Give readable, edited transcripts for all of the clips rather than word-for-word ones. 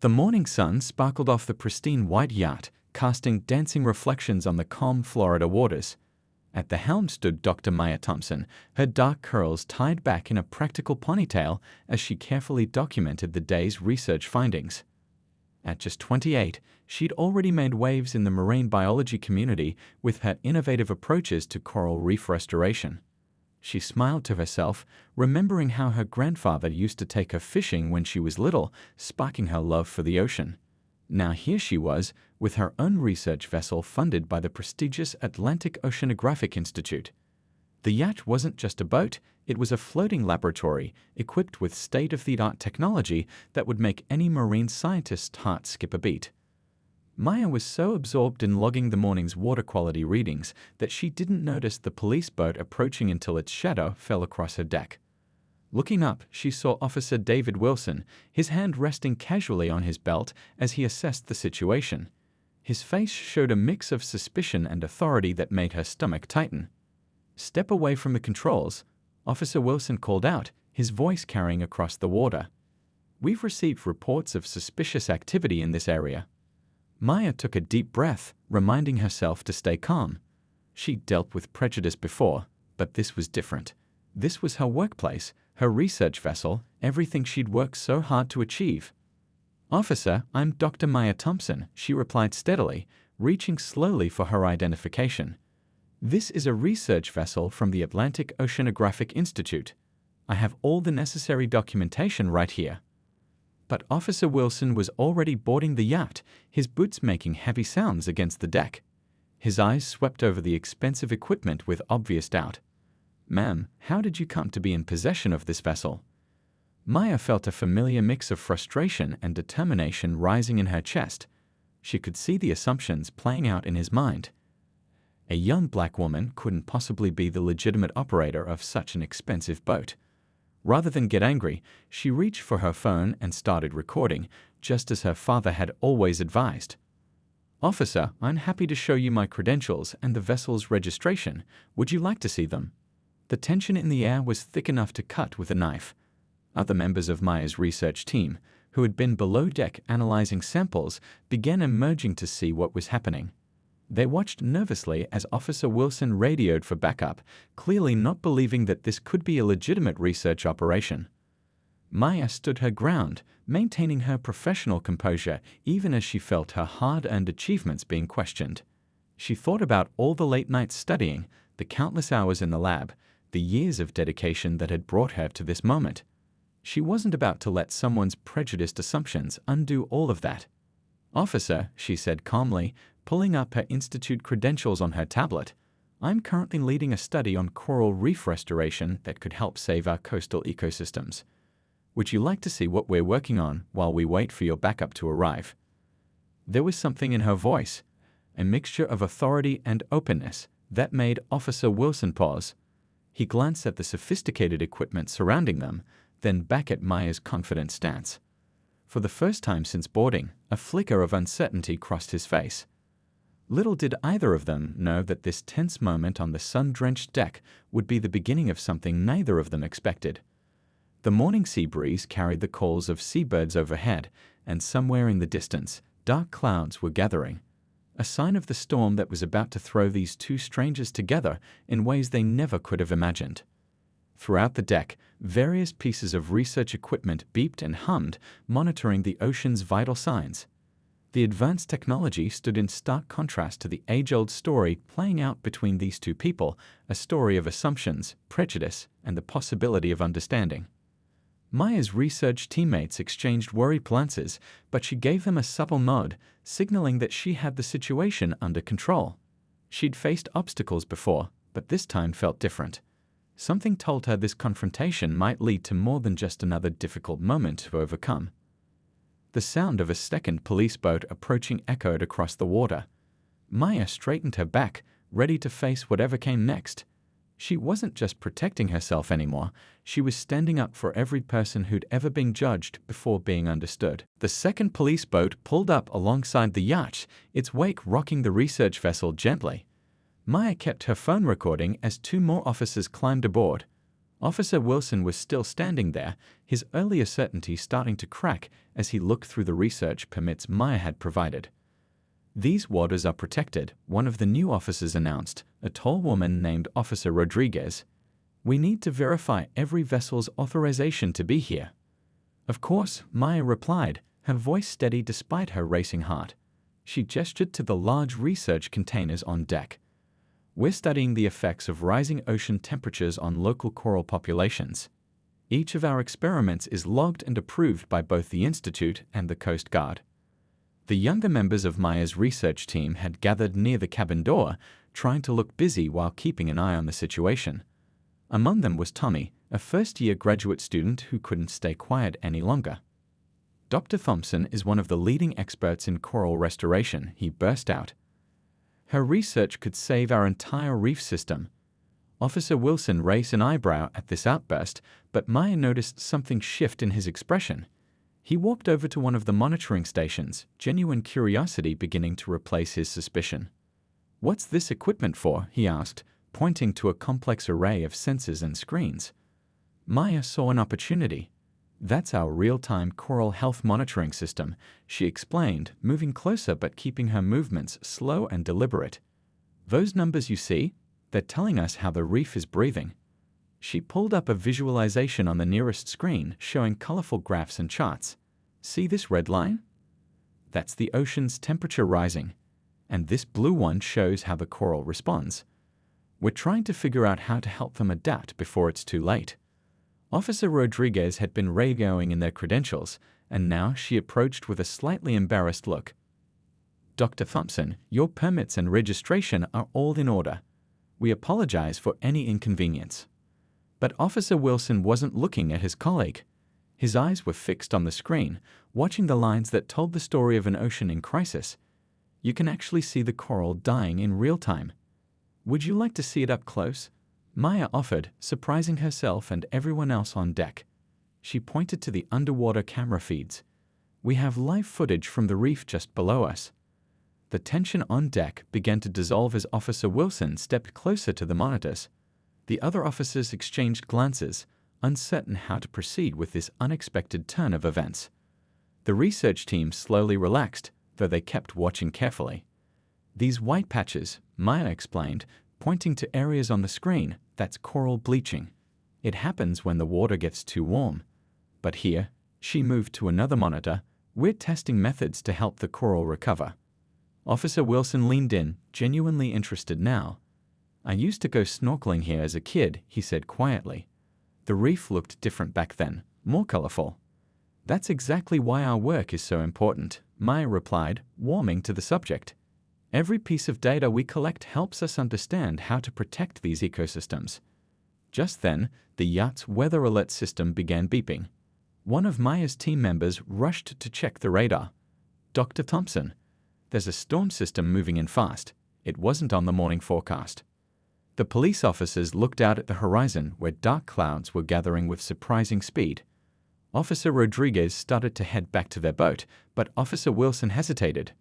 The morning sun sparkled off the pristine white yacht, casting dancing reflections on the calm Florida waters. At the helm stood Dr. Maya Thompson, her dark curls tied back in a practical ponytail as she carefully documented the day's research findings. At just 28, she'd already made waves in the marine biology community with her innovative approaches to coral reef restoration. She smiled to herself, remembering how her grandfather used to take her fishing when she was little, sparking her love for the ocean. Now here she was, with her own research vessel funded by the prestigious Atlantic Oceanographic Institute. The yacht wasn't just a boat, it was a floating laboratory equipped with state-of-the-art technology that would make any marine scientist's heart skip a beat. Maya was so absorbed in logging the morning's water quality readings that she didn't notice the police boat approaching until its shadow fell across her deck. Looking up, she saw Officer David Wilson, his hand resting casually on his belt as he assessed the situation. His face showed a mix of suspicion and authority that made her stomach tighten. "Step away from the controls," Officer Wilson called out, his voice carrying across the water. "We've received reports of suspicious activity in this area." Maya took a deep breath, reminding herself to stay calm. She'd dealt with prejudice before, but this was different. This was her workplace, her research vessel, everything she'd worked so hard to achieve. "Officer, I'm Dr. Maya Thompson," she replied steadily, reaching slowly for her identification. "This is a research vessel from the Atlantic Oceanographic Institute. I have all the necessary documentation right here." But Officer Wilson was already boarding the yacht, his boots making heavy sounds against the deck. His eyes swept over the expensive equipment with obvious doubt. "Ma'am, how did you come to be in possession of this vessel?" Maya felt a familiar mix of frustration and determination rising in her chest. She could see the assumptions playing out in his mind. A young black woman couldn't possibly be the legitimate operator of such an expensive boat. Rather than get angry, she reached for her phone and started recording, just as her father had always advised. "Officer, I'm happy to show you my credentials and the vessel's registration. Would you like to see them?" The tension in the air was thick enough to cut with a knife. Other members of Maya's research team, who had been below deck analyzing samples, began emerging to see what was happening. They watched nervously as Officer Wilson radioed for backup, clearly not believing that this could be a legitimate research operation. Maya stood her ground, maintaining her professional composure even as she felt her hard-earned achievements being questioned. She thought about all the late nights studying, the countless hours in the lab, the years of dedication that had brought her to this moment. She wasn't about to let someone's prejudiced assumptions undo all of that. "Officer," she said calmly, pulling up her institute credentials on her tablet, "I'm currently leading a study on coral reef restoration that could help save our coastal ecosystems. Would you like to see what we're working on while we wait for your backup to arrive?" There was something in her voice, a mixture of authority and openness, that made Officer Wilson pause. He glanced at the sophisticated equipment surrounding them, then back at Maya's confident stance. For the first time since boarding, a flicker of uncertainty crossed his face. Little did either of them know that this tense moment on the sun-drenched deck would be the beginning of something neither of them expected. The morning sea breeze carried the calls of seabirds overhead, and somewhere in the distance, dark clouds were gathering, a sign of the storm that was about to throw these two strangers together in ways they never could have imagined. Throughout the deck, various pieces of research equipment beeped and hummed, monitoring the ocean's vital signs. The advanced technology stood in stark contrast to the age-old story playing out between these two people, a story of assumptions, prejudice, and the possibility of understanding. Maya's research teammates exchanged worried glances, but she gave them a subtle nod, signaling that she had the situation under control. She'd faced obstacles before, but this time felt different. Something told her this confrontation might lead to more than just another difficult moment to overcome. The sound of a second police boat approaching echoed across the water. Maya straightened her back, ready to face whatever came next. She wasn't just protecting herself anymore, she was standing up for every person who'd ever been judged before being understood. The second police boat pulled up alongside the yacht, its wake rocking the research vessel gently. Maya kept her phone recording as two more officers climbed aboard. Officer Wilson was still standing there, his earlier certainty starting to crack as he looked through the research permits Maya had provided. "These waters are protected," one of the new officers announced, a tall woman named Officer Rodriguez. "We need to verify every vessel's authorization to be here." "Of course," Maya replied, her voice steady despite her racing heart. She gestured to the large research containers on deck. "We're studying the effects of rising ocean temperatures on local coral populations. Each of our experiments is logged and approved by both the Institute and the Coast Guard." The younger members of Maya's research team had gathered near the cabin door, trying to look busy while keeping an eye on the situation. Among them was Tommy, a first-year graduate student who couldn't stay quiet any longer. "Dr. Thompson is one of the leading experts in coral restoration," he burst out. "Her research could save our entire reef system." Officer Wilson raised an eyebrow at this outburst, but Maya noticed something shift in his expression. He walked over to one of the monitoring stations, genuine curiosity beginning to replace his suspicion. "What's this equipment for?" he asked, pointing to a complex array of sensors and screens. Maya saw an opportunity. "That's our real-time coral health monitoring system," she explained, moving closer but keeping her movements slow and deliberate. "Those numbers you see? They're telling us how the reef is breathing." She pulled up a visualization on the nearest screen showing colorful graphs and charts. "See this red line? That's the ocean's temperature rising. And this blue one shows how the coral responds. We're trying to figure out how to help them adapt before it's too late." Officer Rodriguez had been radioing in their credentials, and now she approached with a slightly embarrassed look. "Dr. Thompson, your permits and registration are all in order. We apologize for any inconvenience." But Officer Wilson wasn't looking at his colleague. His eyes were fixed on the screen, watching the lines that told the story of an ocean in crisis. You can actually see the coral dying in real time. "Would you like to see it up close?" Maya offered, surprising herself and everyone else on deck. She pointed to the underwater camera feeds. "We have live footage from the reef just below us." The tension on deck began to dissolve as Officer Wilson stepped closer to the monitors. The other officers exchanged glances, uncertain how to proceed with this unexpected turn of events. The research team slowly relaxed, though they kept watching carefully. "These white patches," Maya explained, pointing to areas on the screen, "that's coral bleaching. It happens when the water gets too warm. But here," she moved to another monitor, "we're testing methods to help the coral recover." Officer Wilson leaned in, genuinely interested now. "I used to go snorkeling here as a kid," he said quietly. "The reef looked different back then, more colorful." "That's exactly why our work is so important," Maya replied, warming to the subject. "Every piece of data we collect helps us understand how to protect these ecosystems." Just then, the yacht's weather alert system began beeping. One of Maya's team members rushed to check the radar. "Dr. Thompson, there's a storm system moving in fast. It wasn't on the morning forecast." The police officers looked out at the horizon where dark clouds were gathering with surprising speed. Officer Rodriguez started to head back to their boat, but Officer Wilson hesitated.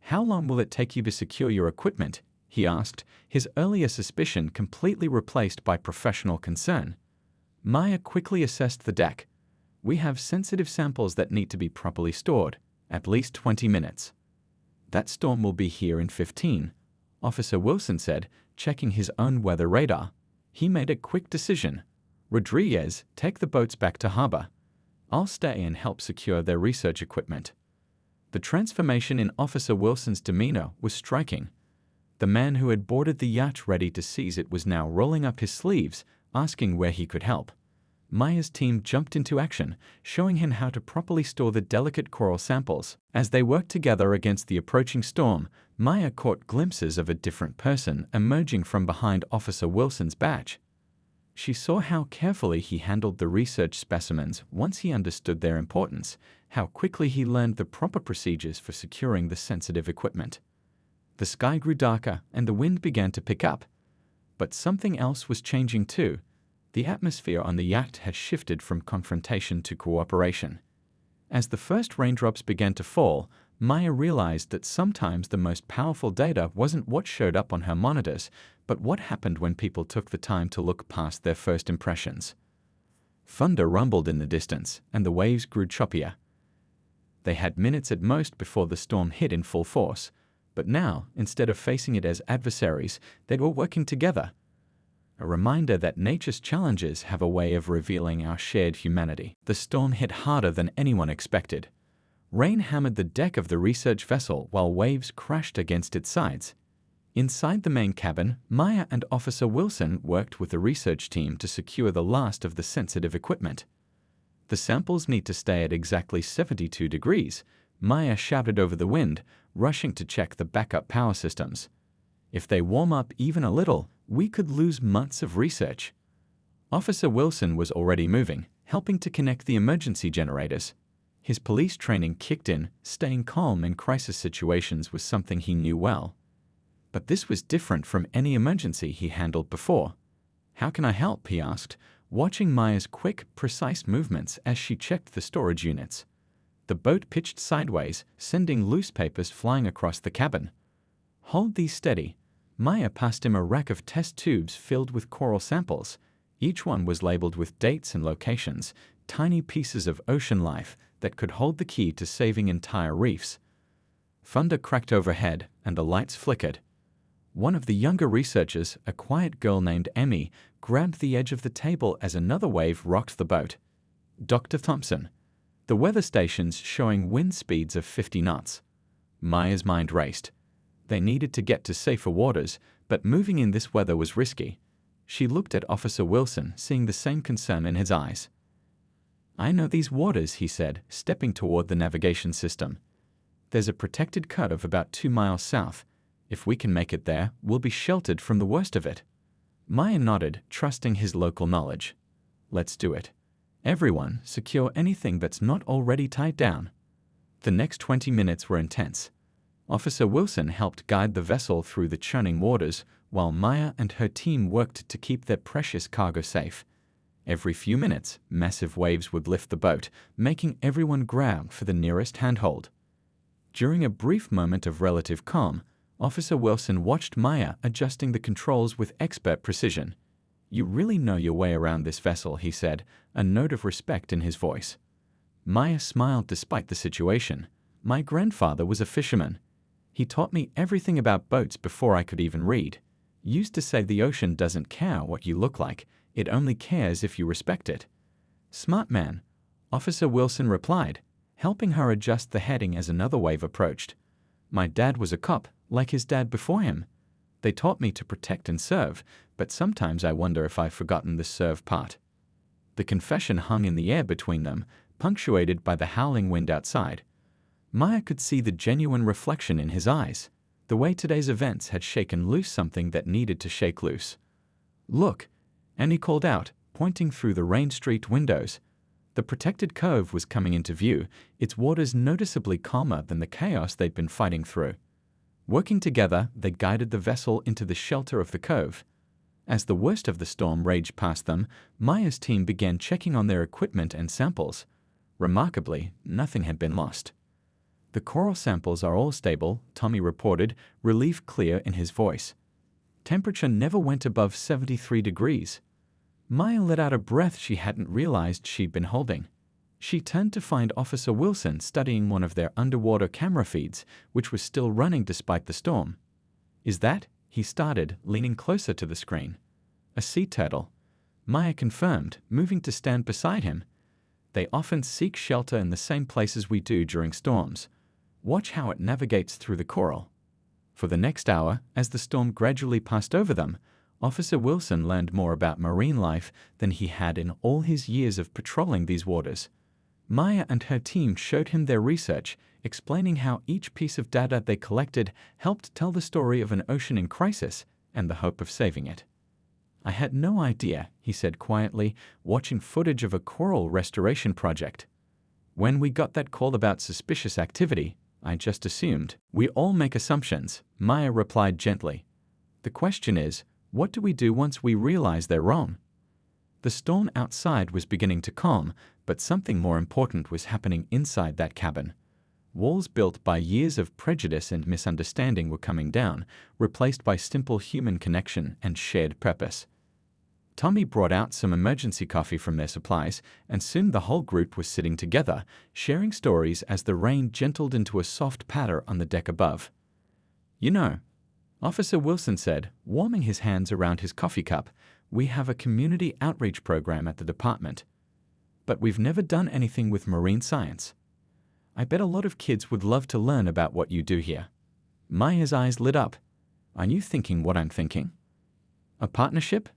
"How long will it take you to secure your equipment?" he asked, his earlier suspicion completely replaced by professional concern. Maya quickly assessed the deck. "We have sensitive samples that need to be properly stored, at least 20 minutes. "That storm will be here in 15, Officer Wilson said, checking his own weather radar. He made a quick decision. "Rodriguez, take the boats back to harbor. I'll stay and help secure their research equipment." The transformation in Officer Wilson's demeanor was striking. The man who had boarded the yacht ready to seize it was now rolling up his sleeves, asking where he could help. Maya's team jumped into action, showing him how to properly store the delicate coral samples. As they worked together against the approaching storm, Maya caught glimpses of a different person emerging from behind Officer Wilson's badge. She saw how carefully he handled the research specimens once he understood their importance, how quickly he learned the proper procedures for securing the sensitive equipment. The sky grew darker and the wind began to pick up. But something else was changing too. The atmosphere on the yacht had shifted from confrontation to cooperation. As the first raindrops began to fall, Maya realized that sometimes the most powerful data wasn't what showed up on her monitors, but what happened when people took the time to look past their first impressions. Thunder rumbled in the distance, and the waves grew choppier. They had minutes at most before the storm hit in full force, but now, instead of facing it as adversaries, they were working together. A reminder that nature's challenges have a way of revealing our shared humanity. The storm hit harder than anyone expected. Rain hammered the deck of the research vessel while waves crashed against its sides. Inside the main cabin, Maya and Officer Wilson worked with the research team to secure the last of the sensitive equipment. The samples need to stay at exactly 72 degrees, Maya shouted over the wind, rushing to check the backup power systems. If they warm up even a little, we could lose months of research. Officer Wilson was already moving, helping to connect the emergency generators. His police training kicked in, staying calm in crisis situations was something he knew well. But this was different from any emergency he handled before. "How can I help?" he asked, watching Maya's quick, precise movements as she checked the storage units. The boat pitched sideways, sending loose papers flying across the cabin. "Hold these steady." Maya passed him a rack of test tubes filled with coral samples. Each one was labeled with dates and locations, tiny pieces of ocean life that could hold the key to saving entire reefs. Thunder cracked overhead, and the lights flickered. One of the younger researchers, a quiet girl named Emmy, grabbed the edge of the table as another wave rocked the boat. "Dr. Thompson." The weather stations showing wind speeds of 50 knots. Maya's mind raced. They needed to get to safer waters, but moving in this weather was risky. She looked at Officer Wilson, seeing the same concern in his eyes. "I know these waters," he said, stepping toward the navigation system. "There's a protected cut of about 2 miles south. If we can make it there, we'll be sheltered from the worst of it." Maya nodded, trusting his local knowledge. "Let's do it. Everyone, secure anything that's not already tied down." The next 20 minutes were intense. Officer Wilson helped guide the vessel through the churning waters, while Maya and her team worked to keep their precious cargo safe. Every few minutes, massive waves would lift the boat, making everyone grab for the nearest handhold. During a brief moment of relative calm, Officer Wilson watched Maya adjusting the controls with expert precision. "You really know your way around this vessel," he said, a note of respect in his voice. Maya smiled despite the situation. "My grandfather was a fisherman. He taught me everything about boats before I could even read. Used to say the ocean doesn't care what you look like, it only cares if you respect it." "Smart man," Officer Wilson replied, helping her adjust the heading as another wave approached. "My dad was a cop, like his dad before him. They taught me to protect and serve, but sometimes I wonder if I've forgotten the serve part." The confession hung in the air between them, punctuated by the howling wind outside. Maya could see the genuine reflection in his eyes. The way today's events had shaken loose something that needed to shake loose. "Look," Annie called out, pointing through the rain-streaked windows. The protected cove was coming into view, its waters noticeably calmer than the chaos they'd been fighting through. Working together, they guided the vessel into the shelter of the cove. As the worst of the storm raged past them, Maya's team began checking on their equipment and samples. Remarkably, nothing had been lost. "The coral samples are all stable," Tommy reported, relief clear in his voice. "Temperature never went above 73 degrees. Maya let out a breath she hadn't realized she'd been holding. She turned to find Officer Wilson studying one of their underwater camera feeds, which was still running despite the storm. "Is that?" he started, leaning closer to the screen. "A sea turtle," Maya confirmed, moving to stand beside him. "They often seek shelter in the same places we do during storms. Watch how it navigates through the coral." For the next hour, as the storm gradually passed over them, Officer Wilson learned more about marine life than he had in all his years of patrolling these waters. Maya and her team showed him their research, explaining how each piece of data they collected helped tell the story of an ocean in crisis and the hope of saving it. "I had no idea," he said quietly, watching footage of a coral restoration project. "When we got that call about suspicious activity, I just assumed." "We all make assumptions," Maya replied gently. "The question is, what do we do once we realize they're wrong?" The storm outside was beginning to calm, but something more important was happening inside that cabin. Walls built by years of prejudice and misunderstanding were coming down, replaced by simple human connection and shared purpose. Tommy brought out some emergency coffee from their supplies, and soon the whole group was sitting together, sharing stories as the rain gentled into a soft patter on the deck above. "You know," Officer Wilson said, warming his hands around his coffee cup, "we have a community outreach program at the department. But we've never done anything with marine science. I bet a lot of kids would love to learn about what you do here." Maya's eyes lit up. "Are you thinking what I'm thinking?" "A partnership?"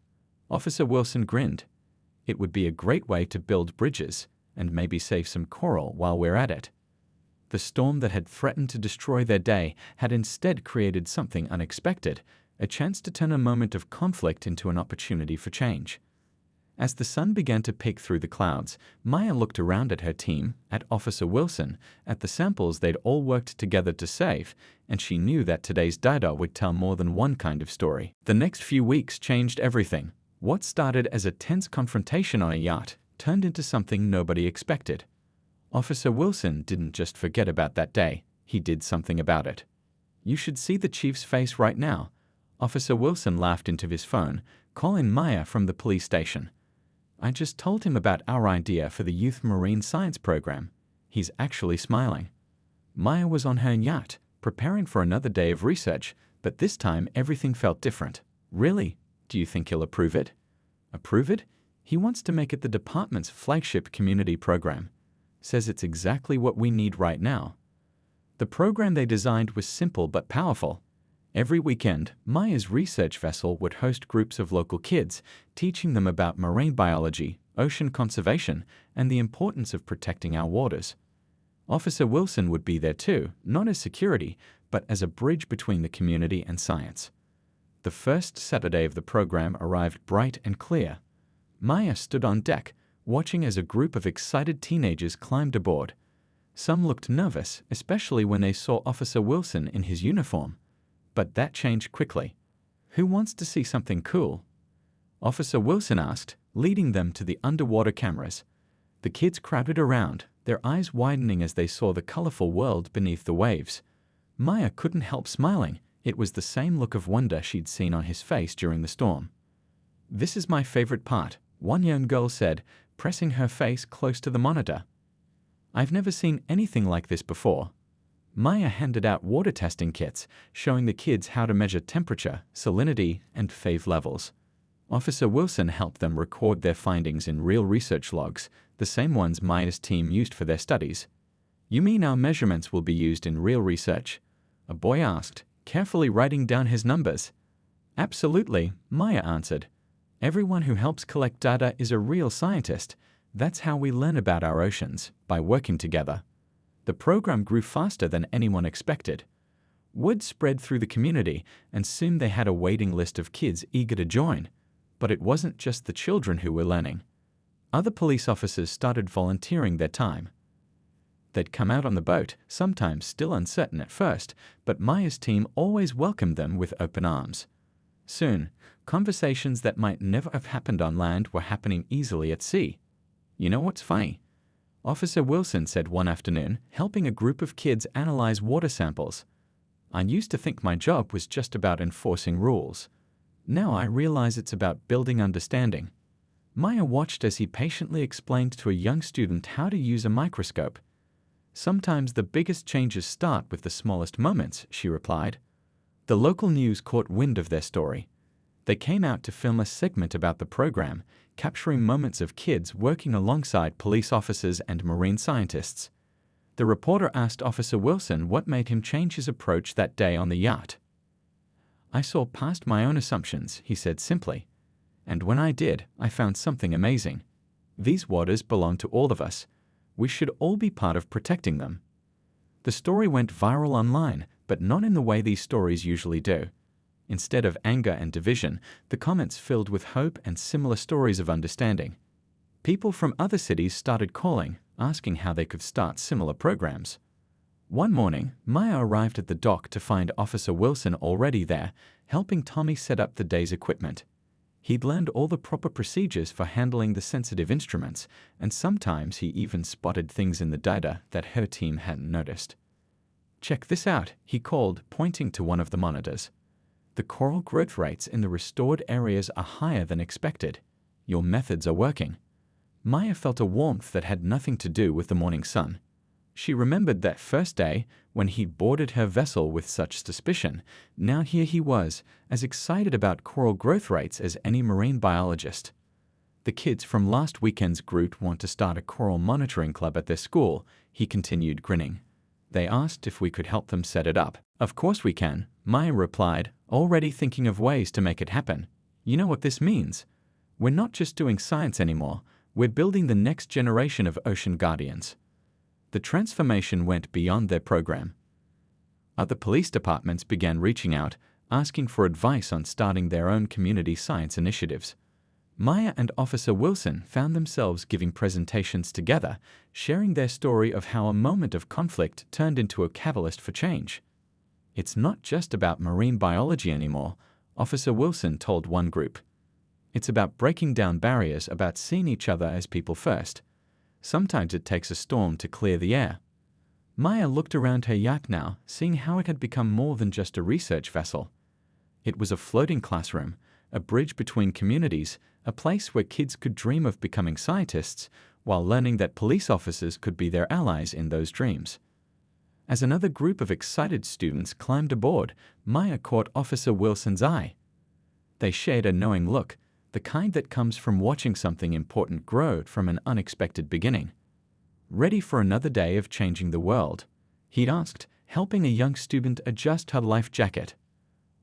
Officer Wilson grinned. "It would be a great way to build bridges and maybe save some coral while we're at it." The storm that had threatened to destroy their day had instead created something unexpected, a chance to turn a moment of conflict into an opportunity for change. As the sun began to peek through the clouds, Maya looked around at her team, at Officer Wilson, at the samples they'd all worked together to save, and she knew that today's data would tell more than one kind of story. The next few weeks changed everything. What started as a tense confrontation on a yacht turned into something nobody expected. Officer Wilson didn't just forget about that day, he did something about it. "You should see the chief's face right now." Officer Wilson laughed into his phone, calling Maya from the police station. "I just told him about our idea for the Youth Marine Science program. He's actually smiling." Maya was on her yacht, preparing for another day of research, but this time everything felt different. "Really? Do you think he'll approve it?" "Approve it? He wants to make it the department's flagship community program. Says it's exactly what we need right now." The program they designed was simple but powerful. Every weekend, Maya's research vessel would host groups of local kids, teaching them about marine biology, ocean conservation, and the importance of protecting our waters. Officer Wilson would be there too, not as security, but as a bridge between the community and science. The first Saturday of the program arrived bright and clear. Maya stood on deck, watching as a group of excited teenagers climbed aboard. Some looked nervous, especially when they saw Officer Wilson in his uniform. But that changed quickly. "Who wants to see something cool?" Officer Wilson asked, leading them to the underwater cameras. The kids crowded around, their eyes widening as they saw the colorful world beneath the waves. Maya couldn't help smiling. It was the same look of wonder she'd seen on his face during the storm. "This is my favorite part," one young girl said, pressing her face close to the monitor. "I've never seen anything like this before." Maya handed out water testing kits, showing the kids how to measure temperature, salinity, and phase levels. Officer Wilson helped them record their findings in real research logs, the same ones Maya's team used for their studies. "You mean our measurements will be used in real research?" a boy asked, carefully writing down his numbers. "Absolutely," Maya answered. "Everyone who helps collect data is a real scientist. That's how we learn about our oceans, by working together." The program grew faster than anyone expected. Word spread through the community, and soon they had a waiting list of kids eager to join. But it wasn't just the children who were learning. Other police officers started volunteering their time. They'd come out on the boat, sometimes still uncertain at first, but Maya's team always welcomed them with open arms. Soon, conversations that might never have happened on land were happening easily at sea. "You know what's funny?" Officer Wilson said one afternoon, helping a group of kids analyze water samples. "I used to think my job was just about enforcing rules. Now I realize it's about building understanding." Maya watched as he patiently explained to a young student how to use a microscope. "Sometimes the biggest changes start with the smallest moments," she replied. The local news caught wind of their story. They came out to film a segment about the program, capturing moments of kids working alongside police officers and marine scientists. The reporter asked Officer Wilson what made him change his approach that day on the yacht. "I saw past my own assumptions," he said simply. "And when I did, I found something amazing. These waters belong to all of us. We should all be part of protecting them." The story went viral online, but not in the way these stories usually do. Instead of anger and division, the comments filled with hope and similar stories of understanding. People from other cities started calling, asking how they could start similar programs. One morning, Maya arrived at the dock to find Officer Wilson already there, helping Tommy set up the day's equipment. He'd learned all the proper procedures for handling the sensitive instruments, and sometimes he even spotted things in the data that her team hadn't noticed. "Check this out," he called, pointing to one of the monitors. "The coral growth rates in the restored areas are higher than expected. Your methods are working. Maya felt a warmth that had nothing to do with the morning sun. She remembered that first day when he'd boarded her vessel with such suspicion. Now here he was, as excited about coral growth rates as any marine biologist. The kids from last weekend's group want to start a coral monitoring club at their school, he continued, grinning. They asked if we could help them set it up. Of course we can, Maya replied, already thinking of ways to make it happen. You know what this means? We're not just doing science anymore, we're building the next generation of ocean guardians. The transformation went beyond their program. Other police departments began reaching out, asking for advice on starting their own community science initiatives. Maya and Officer Wilson found themselves giving presentations together, sharing their story of how a moment of conflict turned into a catalyst for change. It's not just about marine biology anymore, Officer Wilson told one group. It's about breaking down barriers, about seeing each other as people first. Sometimes it takes a storm to clear the air. Maya looked around her yacht now, seeing how it had become more than just a research vessel. It was a floating classroom, a bridge between communities, a place where kids could dream of becoming scientists while learning that police officers could be their allies in those dreams. As another group of excited students climbed aboard, Maya caught Officer Wilson's eye. They shared a knowing look, the kind that comes from watching something important grow from an unexpected beginning. Ready for another day of changing the world? He asked, helping a young student adjust her life jacket.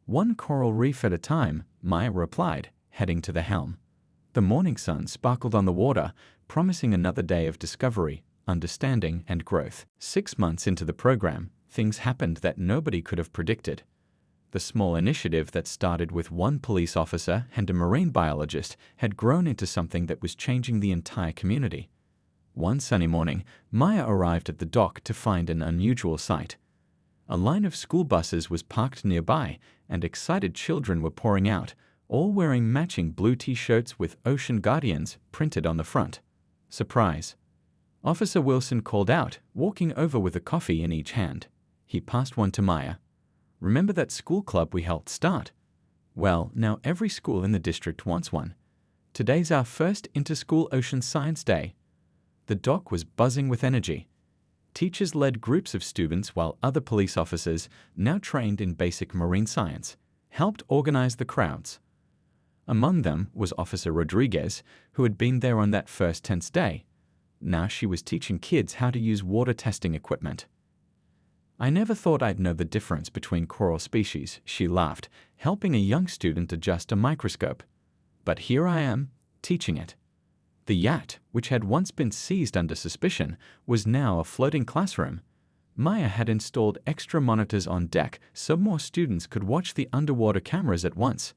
One coral reef at a time, Maya replied, heading to the helm. The morning sun sparkled on the water, promising another day of discovery, understanding, and growth. 6 months into the program, things happened that nobody could have predicted. The small initiative that started with one police officer and a marine biologist had grown into something that was changing the entire community. One sunny morning, Maya arrived at the dock to find an unusual sight. A line of school buses was parked nearby, and excited children were pouring out, all wearing matching blue t-shirts with Ocean Guardians printed on the front. Surprise! Officer Wilson called out, walking over with a coffee in each hand. He passed one to Maya. Remember that school club we helped start? Well, now every school in the district wants one. Today's our first inter-school Ocean Science Day. The dock was buzzing with energy. Teachers led groups of students while other police officers, now trained in basic marine science, helped organize the crowds. Among them was Officer Rodriguez, who had been there on that first tense day. Now she was teaching kids how to use water testing equipment. I never thought I'd know the difference between coral species, she laughed, helping a young student adjust a microscope. But here I am, teaching it. The yacht, which had once been seized under suspicion, was now a floating classroom. Maya had installed extra monitors on deck so more students could watch the underwater cameras at once.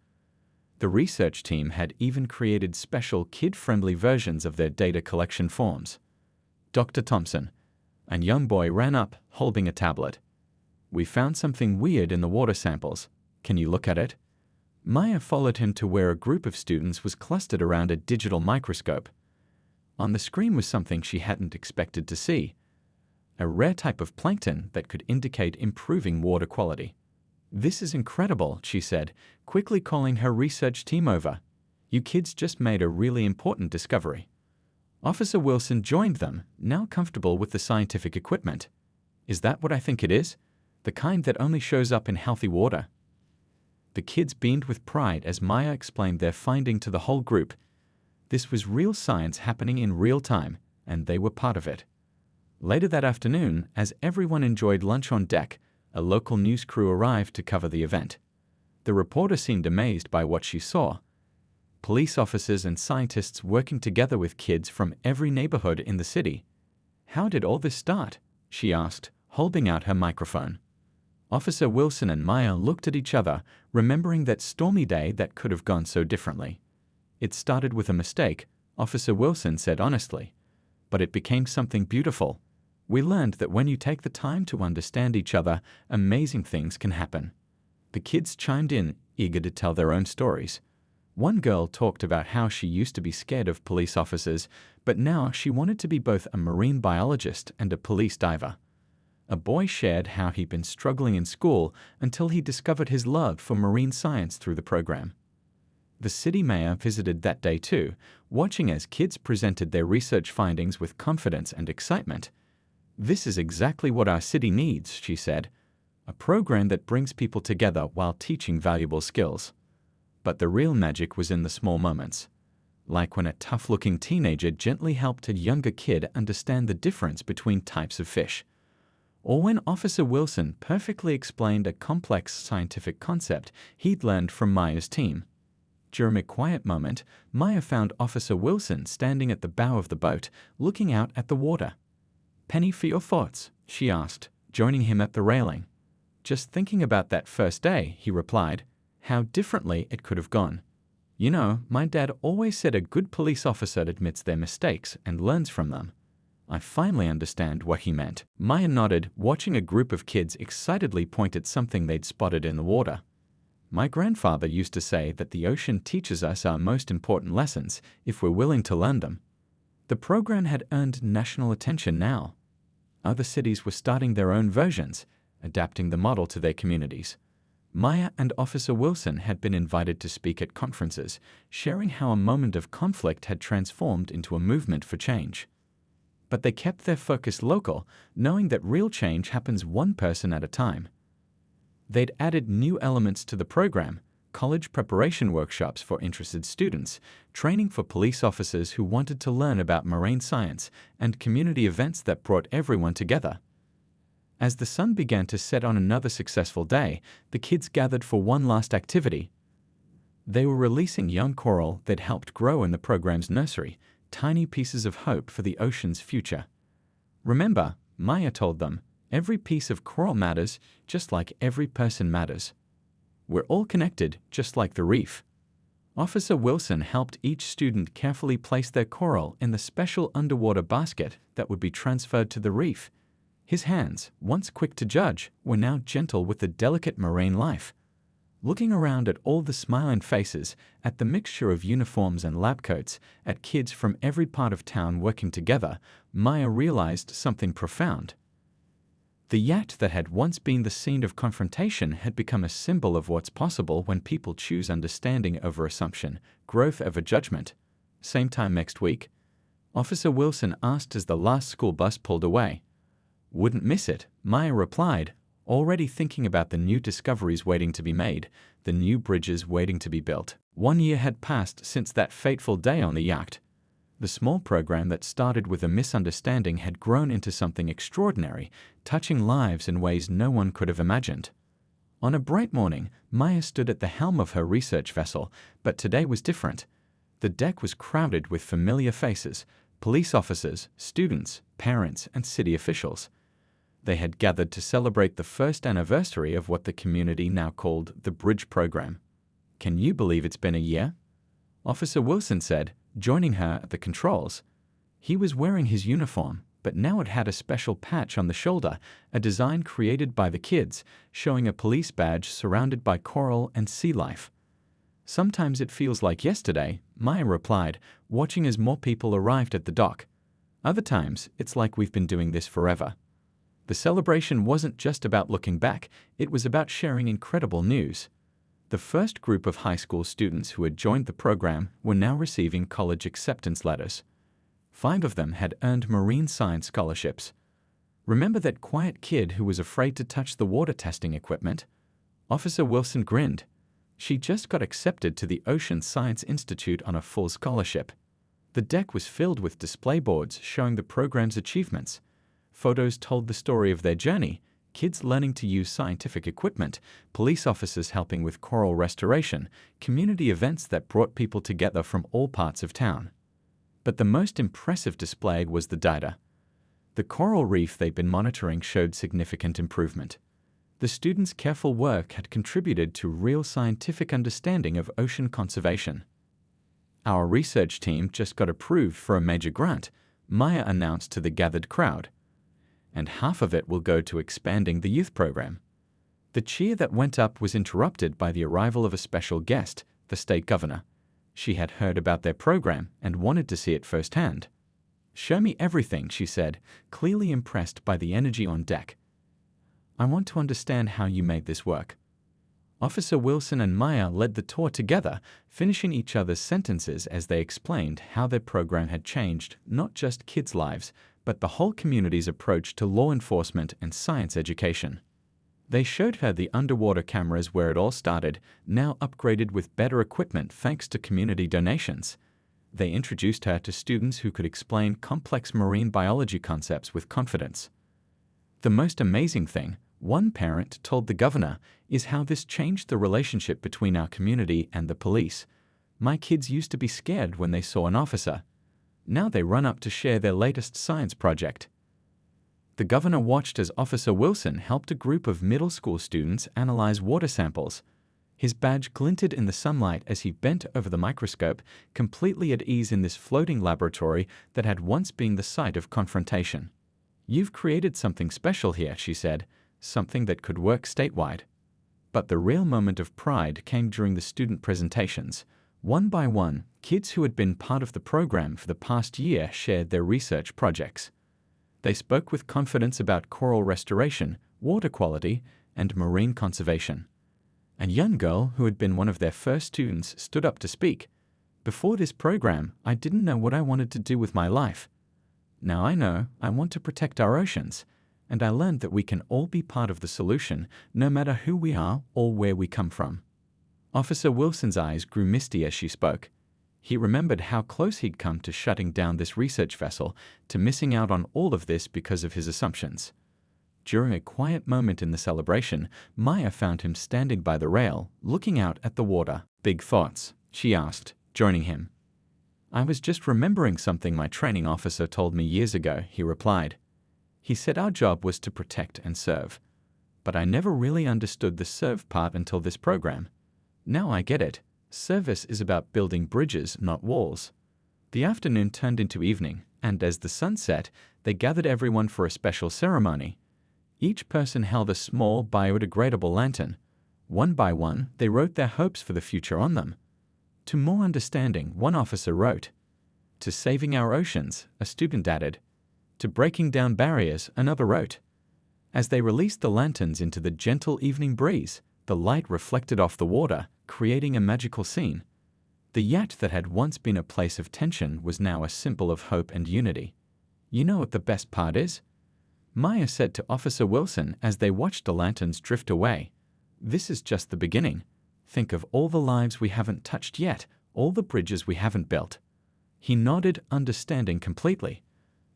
The research team had even created special kid-friendly versions of their data collection forms. Dr. Thompson, a young boy, ran up, holding a tablet. We found something weird in the water samples. Can you look at it? Maya followed him to where a group of students was clustered around a digital microscope. On the screen was something she hadn't expected to see. A rare type of plankton that could indicate improving water quality. This is incredible, she said, quickly calling her research team over. You kids just made a really important discovery. Officer Wilson joined them, now comfortable with the scientific equipment. Is that what I think it is? The kind that only shows up in healthy water? The kids beamed with pride as Maya explained their finding to the whole group. This was real science happening in real time, and they were part of it. Later that afternoon, as everyone enjoyed lunch on deck, a local news crew arrived to cover the event. The reporter seemed amazed by what she saw. Police officers and scientists working together with kids from every neighborhood in the city. How did all this start? She asked, holding out her microphone. Officer Wilson and Maya looked at each other, remembering that stormy day that could have gone so differently. It started with a mistake, Officer Wilson said honestly. But it became something beautiful. We learned that when you take the time to understand each other, amazing things can happen. The kids chimed in, eager to tell their own stories. One girl talked about how she used to be scared of police officers, but now she wanted to be both a marine biologist and a police diver. A boy shared how he'd been struggling in school until he discovered his love for marine science through the program. The city mayor visited that day too, watching as kids presented their research findings with confidence and excitement. "This is exactly what our city needs," she said. "A program that brings people together while teaching valuable skills." But the real magic was in the small moments. Like when a tough-looking teenager gently helped a younger kid understand the difference between types of fish. Or when Officer Wilson perfectly explained a complex scientific concept he'd learned from Maya's team. During a quiet moment, Maya found Officer Wilson standing at the bow of the boat, looking out at the water. "Penny, for your thoughts?" she asked, joining him at the railing. "Just thinking about that first day," he replied. "How differently it could have gone. You know, my dad always said a good police officer admits their mistakes and learns from them." I finally understand what he meant. Maya nodded, watching a group of kids excitedly point at something they'd spotted in the water. "My grandfather used to say that the ocean teaches us our most important lessons if we're willing to learn them." The program had earned national attention now. Other cities were starting their own versions, adapting the model to their communities. Maya and Officer Wilson had been invited to speak at conferences, sharing how a moment of conflict had transformed into a movement for change. But they kept their focus local, knowing that real change happens one person at a time. They'd added new elements to the program: college preparation workshops for interested students, training for police officers who wanted to learn about marine science, and community events that brought everyone together. As the sun began to set on another successful day, the kids gathered for one last activity. They were releasing young coral that helped grow in the program's nursery, tiny pieces of hope for the ocean's future. "Remember," Maya told them, "every piece of coral matters, just like every person matters. We're all connected, just like the reef." Officer Wilson helped each student carefully place their coral in the special underwater basket that would be transferred to the reef. His hands, once quick to judge, were now gentle with the delicate marine life. Looking around at all the smiling faces, at the mixture of uniforms and lab coats, at kids from every part of town working together, Maya realized something profound. The yacht that had once been the scene of confrontation had become a symbol of what's possible when people choose understanding over assumption, growth over judgment. "Same time next week?" Officer Wilson asked as the last school bus pulled away. "Wouldn't miss it," Maya replied, already thinking about the new discoveries waiting to be made, the new bridges waiting to be built. 1 year had passed since that fateful day on the yacht. The small program that started with a misunderstanding had grown into something extraordinary, touching lives in ways no one could have imagined. On a bright morning, Maya stood at the helm of her research vessel, but today was different. The deck was crowded with familiar faces: police officers, students, parents, and city officials. They had gathered to celebrate the first anniversary of what the community now called the Bridge Program. "Can you believe it's been a year?" Officer Wilson said, joining her at the controls. He was wearing his uniform, but now it had a special patch on the shoulder, a design created by the kids, showing a police badge surrounded by coral and sea life. "Sometimes it feels like yesterday," Maya replied, watching as more people arrived at the dock. "Other times, it's like we've been doing this forever." The celebration wasn't just about looking back, it was about sharing incredible news. The first group of high school students who had joined the program were now receiving college acceptance letters. 5 of them had earned marine science scholarships. "Remember that quiet kid who was afraid to touch the water testing equipment?" Officer Wilson grinned. She just got accepted to the Ocean Science Institute on a full scholarship. The deck was filled with display boards showing the program's achievements. Photos told the story of their journey: kids learning to use scientific equipment, police officers helping with coral restoration, community events that brought people together from all parts of town. But the most impressive display was the data. The coral reef they'd been monitoring showed significant improvement. The students' careful work had contributed to real scientific understanding of ocean conservation. "Our research team just got approved for a major grant," Maya announced to the gathered crowd. "And half of it will go to expanding the youth program." The cheer that went up was interrupted by the arrival of a special guest, the state governor. She had heard about their program and wanted to see it firsthand. "Show me everything," she said, clearly impressed by the energy on deck. "I want to understand how you made this work." Officer Wilson and Maya led the tour together, finishing each other's sentences as they explained how their program had changed not just kids' lives, but the whole community's approach to law enforcement and science education. They showed her the underwater cameras where it all started, now upgraded with better equipment thanks to community donations. They introduced her to students who could explain complex marine biology concepts with confidence. The most amazing thing, one parent told the governor, is how this changed the relationship between our community and the police. My kids used to be scared when they saw an officer. Now they run up to share their latest science project. The governor watched as Officer Wilson helped a group of middle school students analyze water samples. His badge glinted in the sunlight as he bent over the microscope, completely at ease in this floating laboratory that had once been the site of confrontation. "You've created something special here," she said, "something that could work statewide." But the real moment of pride came during the student presentations. One by one, kids who had been part of the program for the past year shared their research projects. They spoke with confidence about coral restoration, water quality, and marine conservation. A young girl who had been one of their first students stood up to speak. "Before this program, I didn't know what I wanted to do with my life. Now I know I want to protect our oceans, and I learned that we can all be part of the solution, no matter who we are or where we come from." Officer Wilson's eyes grew misty as she spoke. He remembered how close he'd come to shutting down this research vessel, to missing out on all of this because of his assumptions. During a quiet moment in the celebration, Maya found him standing by the rail, looking out at the water. "Big thoughts?" she asked, joining him. "I was just remembering something my training officer told me years ago," he replied. "He said our job was to protect and serve. But I never really understood the serve part until this program. Now I get it. Service is about building bridges, not walls." The afternoon turned into evening, and as the sun set, they gathered everyone for a special ceremony. Each person held a small, biodegradable lantern. One by one, they wrote their hopes for the future on them. "To more understanding," one officer wrote. "To saving our oceans," a student added. "To breaking down barriers," another wrote. As they released the lanterns into the gentle evening breeze, the light reflected off the water, creating a magical scene. The yacht that had once been a place of tension was now a symbol of hope and unity. "You know what the best part is?" Maya said to Officer Wilson as they watched the lanterns drift away. "This is just the beginning. Think of all the lives we haven't touched yet, all the bridges we haven't built." He nodded, understanding completely.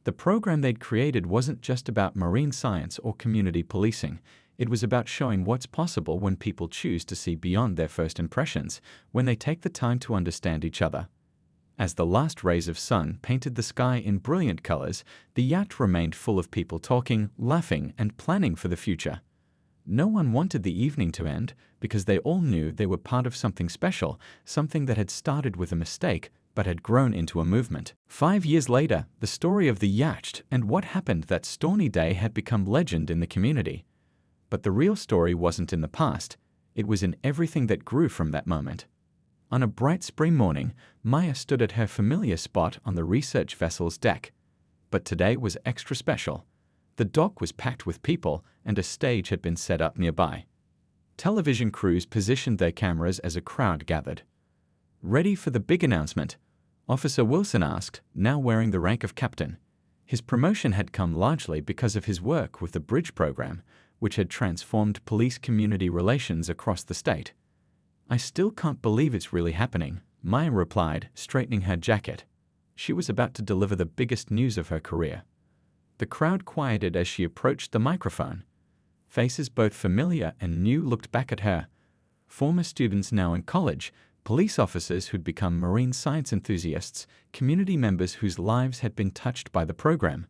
The program they'd created wasn't just about marine science or community policing. It was about showing what's possible when people choose to see beyond their first impressions, when they take the time to understand each other. As the last rays of sun painted the sky in brilliant colors, the yacht remained full of people talking, laughing, and planning for the future. No one wanted the evening to end because they all knew they were part of something special, something that had started with a mistake but had grown into a movement. 5 years later, the story of the yacht and what happened that stormy day had become legend in the community. But the real story wasn't in the past. It was in everything that grew from that moment. On a bright spring morning, Maya stood at her familiar spot on the research vessel's deck. But today was extra special. The dock was packed with people, and a stage had been set up nearby. Television crews positioned their cameras as a crowd gathered. "Ready for the big announcement?" Officer Wilson asked, now wearing the rank of captain. His promotion had come largely because of his work with the bridge program, which had transformed police community relations across the state. "I still can't believe it's really happening," Maya replied, straightening her jacket. She was about to deliver the biggest news of her career. The crowd quieted as she approached the microphone. Faces both familiar and new looked back at her. Former students now in college, police officers who'd become marine science enthusiasts, community members whose lives had been touched by the program.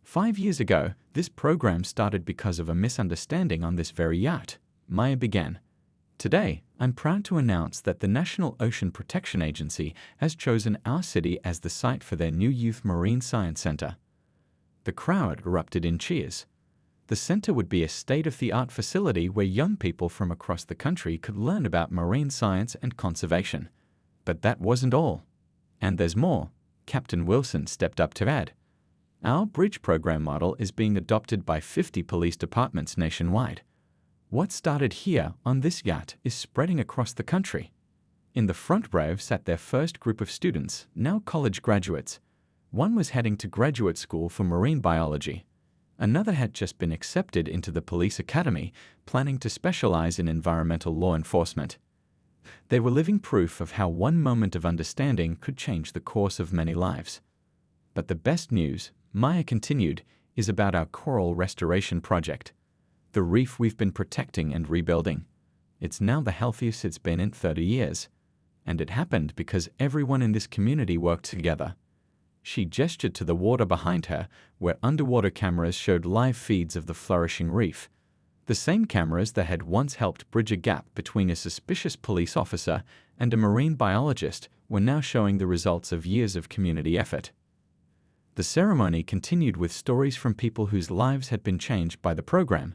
5 years ago, this program started because of a misunderstanding on this very yacht, Maya began. "Today, I'm proud to announce that the National Ocean Protection Agency has chosen our city as the site for their new Youth Marine Science Center." The crowd erupted in cheers. The center would be a state-of-the-art facility where young people from across the country could learn about marine science and conservation. But that wasn't all. "And there's more," Captain Wilson stepped up to add. "Our bridge program model is being adopted by 50 police departments nationwide. What started here on this yacht is spreading across the country. In the front row sat their first group of students, now college graduates. One was heading to graduate school for marine biology. Another had just been accepted into the police academy, planning to specialize in environmental law enforcement. They were living proof of how one moment of understanding could change the course of many lives. But the best news, Maya continued, is about our coral restoration project. The reef we've been protecting and rebuilding. It's now the healthiest it's been in 30 years. And it happened because everyone in this community worked together. She gestured to the water behind her, where underwater cameras showed live feeds of the flourishing reef. The same cameras that had once helped bridge a gap between a suspicious police officer and a marine biologist were now showing the results of years of community effort. The ceremony continued with stories from people whose lives had been changed by the program.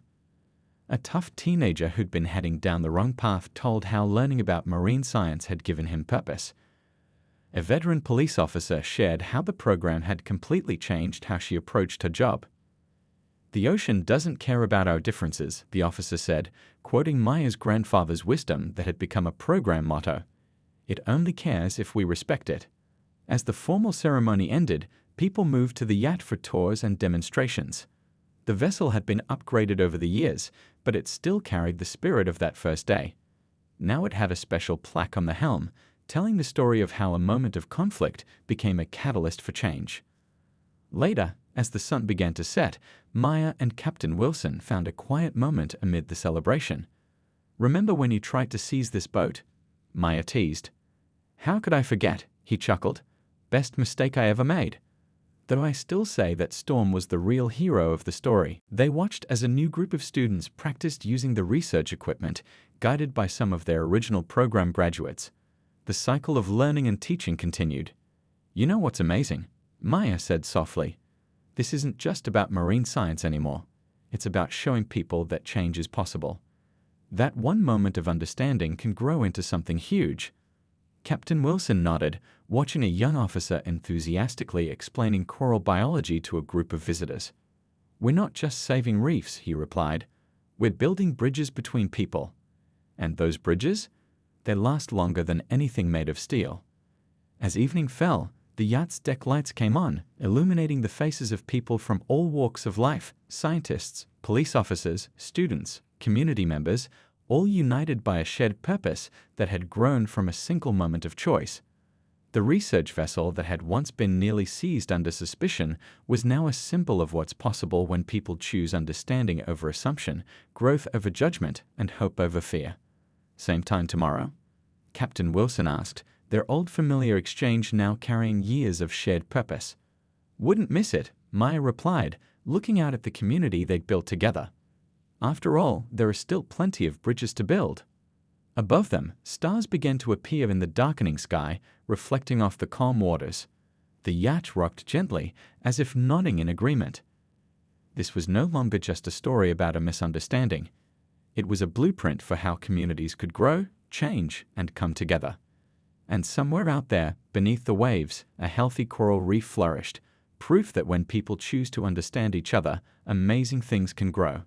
A tough teenager who'd been heading down the wrong path told how learning about marine science had given him purpose. A veteran police officer shared how the program had completely changed how she approached her job. "The ocean doesn't care about our differences," the officer said, quoting Maya's grandfather's wisdom that had become a program motto. "It only cares if we respect it." As the formal ceremony ended, people moved to the yacht for tours and demonstrations. The vessel had been upgraded over the years, but it still carried the spirit of that first day. Now it had a special plaque on the helm, telling the story of how a moment of conflict became a catalyst for change. Later, as the sun began to set, Maya and Captain Wilson found a quiet moment amid the celebration. "Remember when you tried to seize this boat?" Maya teased. "How could I forget?" he chuckled. "Best mistake I ever made." Though I still say that Storm was the real hero of the story. They watched as a new group of students practiced using the research equipment, guided by some of their original program graduates. The cycle of learning and teaching continued. "You know what's amazing?" Maya said softly. "This isn't just about marine science anymore. It's about showing people that change is possible. That one moment of understanding can grow into something huge." Captain Wilson nodded, watching a young officer enthusiastically explaining coral biology to a group of visitors. "We're not just saving reefs," he replied. "We're building bridges between people. And those bridges? They last longer than anything made of steel." As evening fell, the yacht's deck lights came on, illuminating the faces of people from all walks of life: scientists, police officers, students, community members, all united by a shared purpose that had grown from a single moment of choice. The research vessel that had once been nearly seized under suspicion was now a symbol of what's possible when people choose understanding over assumption, growth over judgment, and hope over fear. "Same time tomorrow?" Captain Wilson asked, their old familiar exchange now carrying years of shared purpose. "Wouldn't miss it," Maya replied, looking out at the community they'd built together. After all, there are still plenty of bridges to build. Above them, stars began to appear in the darkening sky, reflecting off the calm waters. The yacht rocked gently, as if nodding in agreement. This was no longer just a story about a misunderstanding. It was a blueprint for how communities could grow, change, and come together. And somewhere out there, beneath the waves, a healthy coral reef flourished, proof that when people choose to understand each other, amazing things can grow.